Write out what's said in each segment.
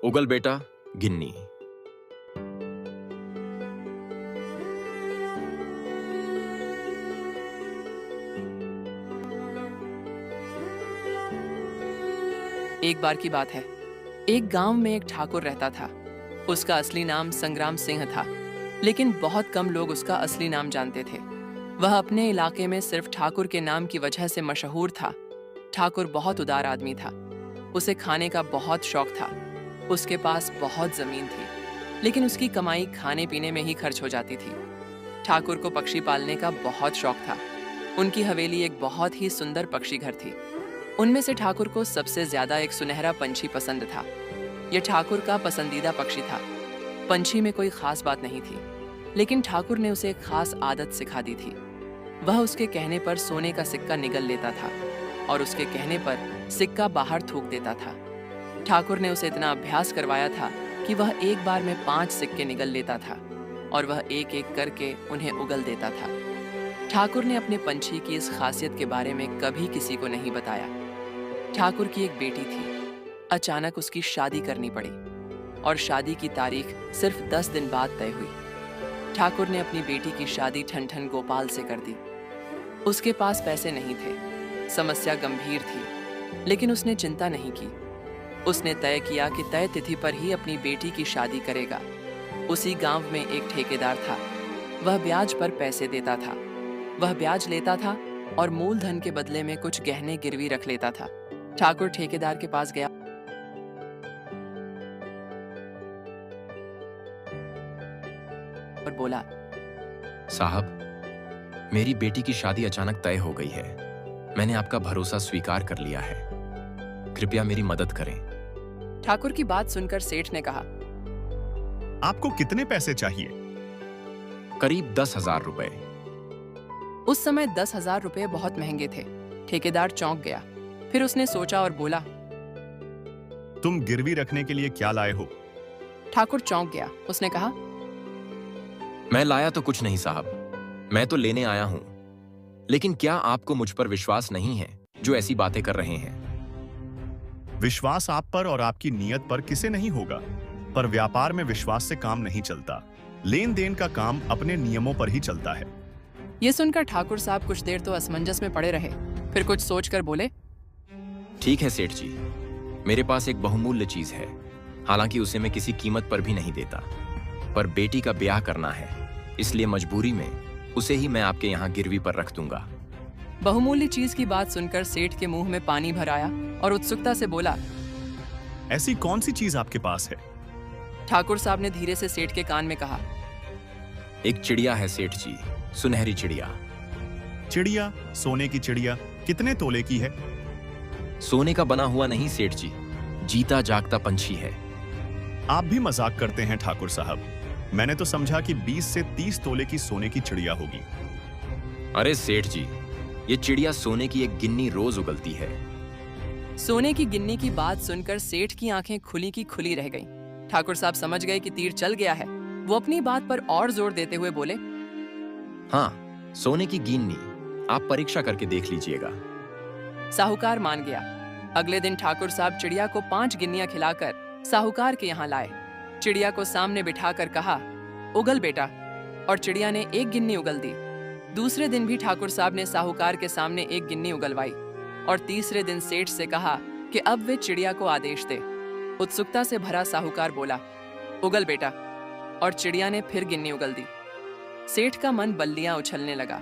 उगल बेटा, गिन्नी। एक बार की बात है, एक गांव में एक ठाकुर रहता था। उसका असली नाम संग्राम सिंह था, लेकिन बहुत कम लोग उसका असली नाम जानते थे। वह अपने इलाके में सिर्फ ठाकुर के नाम की वजह से मशहूर था। ठाकुर बहुत उदार आदमी था। उसे खाने का बहुत शौक था। उसके पास बहुत जमीन थी, लेकिन उसकी कमाई खाने पीने में ही खर्च हो जाती थी। ठाकुर को पक्षी पालने का बहुत शौक था। उनकी हवेली एक बहुत ही सुंदर पक्षी घर थी। उनमें से ठाकुर को सबसे ज्यादा एक सुनहरा पंछी पसंद था। यह ठाकुर का पसंदीदा पक्षी था। पंछी में कोई खास बात नहीं थी, लेकिन ठाकुर ने उसे एक खास आदत सिखा दी थी। वह उसके कहने पर सोने का सिक्का निगल लेता था और उसके कहने पर सिक्का बाहर थूक देता था। ठाकुर ने उसे इतना अभ्यास करवाया था कि वह एक बार में 5 सिक्के निगल लेता था और वह एक एक करके उन्हें उगल देता था। ठाकुर ने अपने पंछी की इस खासियत के बारे में कभी किसी को नहीं बताया। ठाकुर की एक बेटी थी। अचानक उसकी शादी करनी पड़ी और शादी की तारीख सिर्फ 10 दिन बाद तय हुई। ठाकुर ने अपनी बेटी की शादी ठन-ठन गोपाल से कर दी। उसके पास पैसे नहीं थे, समस्या गंभीर थी, लेकिन उसने चिंता नहीं की। उसने तय किया कि तय तिथि पर ही अपनी बेटी की शादी करेगा। उसी गांव में एक ठेकेदार था। वह ब्याज पर पैसे देता था। वह ब्याज लेता था और मूलधन के बदले में कुछ गहने गिरवी रख लेता था। ठाकुर ठेकेदार के पास गया और बोला, साहब, मेरी बेटी की शादी अचानक तय हो गई है। मैंने आपका भरोसा स्वीकार कर लिया है। कृपया मेरी मदद करें। ठाकुर की बात सुनकर सेठ ने कहा, आपको कितने पैसे चाहिए? करीब 10,000 रुपए। उस समय 10,000 रुपए बहुत महंगे थे। ठेकेदार चौंक गया। फिर उसने सोचा और बोला, तुम गिरवी रखने के लिए क्या लाए हो? ठाकुर चौंक गया। उसने कहा, मैं लाया तो कुछ नहीं साहब, मैं तो लेने आया हूं। लेकिन क्या आपको मुझ पर विश्वास नहीं है जो ऐसी बातें कर रहे हैं? विश्वास आप पर और आपकी नीयत पर किसे नहीं होगा, पर व्यापार में विश्वास से काम नहीं चलता। लेन देन का काम अपने नियमों पर ही चलता है। यह सुनकर ठाकुर साहब कुछ देर तो असमंजस में पड़े रहे। फिर कुछ सोचकर बोले, ठीक है सेठ जी, मेरे पास एक बहुमूल्य चीज है। हालांकि उसे मैं किसी कीमत पर भी नहीं देता, पर बेटी का ब्याह करना है, इसलिए मजबूरी में उसे ही मैं आपके यहाँ गिरवी पर रख दूंगा। बहुमूल्य चीज की बात सुनकर सेठ के मुंह में पानी भर आया और उत्सुकता से बोला, ऐसी कौन सी चीज आपके पास है? ठाकुर साहब ने धीरे से सेठ के कान में कहा, एक चिड़िया है सेठ जी, सुनहरी चिड़िया। चिड़िया? सोने की चिड़िया? कितने तोले की है? सोने का बना हुआ नहीं सेठ जी, जीता जागता पंछी है। आप भी मजाक करते हैं ठाकुर साहब। मैंने तो समझा कि 20 से 30 तोले की सोने की चिड़िया होगी। अरे सेठ जी, ये चिड़िया सोने की एक गिन्नी रोज उगलती है। सोने की गिन्नी की बात सुनकर सेठ की आंखें खुली की खुली रह गईं। ठाकुर साहब समझ गए कि तीर चल गया है। वो अपनी बात पर और जोर देते हुए बोले, हाँ, सोने की गिन्नी, आप परीक्षा करके देख लीजिएगा। साहूकार मान गया। अगले दिन ठाकुर साहब चिड़िया को 5 गिन्नियां खिलाकर साहूकार के यहाँ लाए। चिड़िया को सामने बिठाकर कहा, उगल बेटा, और चिड़िया ने 1 गिन्नी उगल दी। दूसरे दिन भी ठाकुर साहब ने साहूकार के सामने 1 गिन्नी उगलवाई और तीसरे दिन सेठ से कहा कि अब वे चिड़िया को आदेश दे। उत्सुकता से भरा साहूकार बोला, उगल बेटा, और चिड़िया ने फिर गिन्नी उगल दी। सेठ का मन बल्लियां उछलने लगा।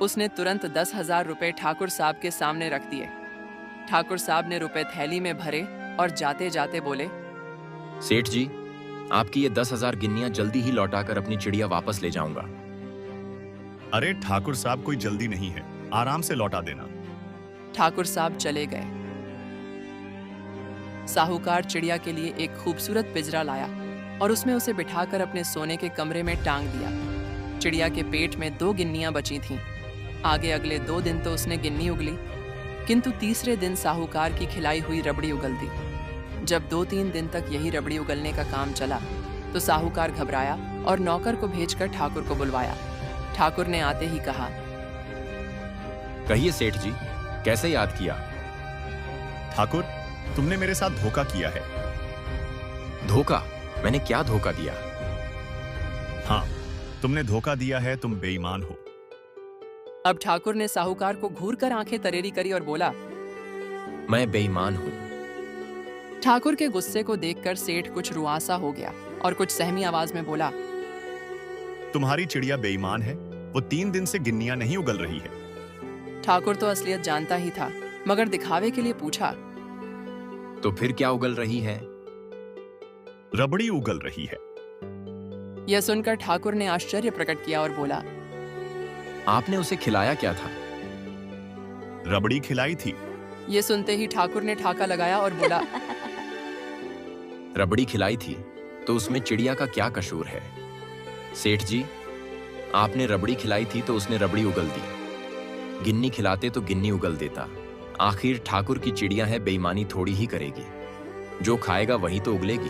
उसने तुरंत 10,000 रुपए ठाकुर साहब के सामने रख दिए। ठाकुर साहब ने रुपए थैली में भरे और जाते जाते बोले, सेठ जी, आपकी ये 10,000 गिन्नियां जल्दी ही लौटाकर अपनी चिड़िया वापस ले जाऊंगा। अरे ठाकुर साहब, कोई जल्दी नहीं है, आराम से लौटा देना। ठाकुर साहब चले गए। साहूकार चिड़िया के लिए एक खूबसूरत पिंजरा लाया और उसमें उसे बिठाकर अपने सोने के कमरे में टांग दिया। चिड़िया के पेट में 2 गिन्नियां बची थीं। आगे अगले 2 दिन तो उसने गिन्नी उगली, किंतु तीसरे दिन साहूकार की खिलाई हुई रबड़ी उगल दी। जब 2-3 दिन तक यही रबड़ी उगलने का काम चला तो साहूकार घबराया और नौकर को भेजकर ठाकुर को बुलवाया। ठाकुर ने आते ही कहा, कहिए सेठ जी, कैसे याद किया? ठाकुर, तुमने मेरे साथ धोखा किया है। धोखा? मैंने क्या धोखा दिया? हाँ, तुमने धोखा दिया है, तुम बेईमान हो। अब ठाकुर ने साहूकार को घूर कर आंखें तरेरी करी और बोला। मैं बेईमान हूँ। ठाकुर के गुस्से को देखकर सेठ कुछ रुआसा हो गया और कुछ सहमी आवाज में बोला। तुम्हारी चिड़िया बेईमान है, वो 3 दिन से गिन्नियां नहीं उगल रही है। ठाकुर तो असलियत जानता ही था, मगर दिखावे के लिए पूछा। तो फिर क्या उगल रही है? रबड़ी उगल रही है। यह सुनकर ठाकुर ने आश्चर्य प्रकट किया और बोला। आपने उसे खिलाया क्या था? रबड़ी खिलाई थी। ये सुनते ही ठाकुर ने ठाका लगाया और बोला। रबड़ी खिलाई थी तो उसमें चिड़िया का क्या कसूर है? सेठ जी, आपने रबड़ी खिलाई थी तो उसने रबड़ी उगल दी। गिन्नी खिलाते तो गिन्नी उगल देता। आखिर ठाकुर की चिड़िया है, बेईमानी थोड़ी ही करेगी। जो खाएगा वही तो उगलेगी।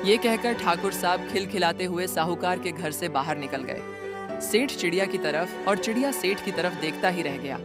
ये कहकर ठाकुर साहब खिलखिलाते हुए साहूकार के घर से बाहर निकल गए। सेठ चिड़िया की तरफ और चिड़िया सेठ की तरफ देखता ही रह गया।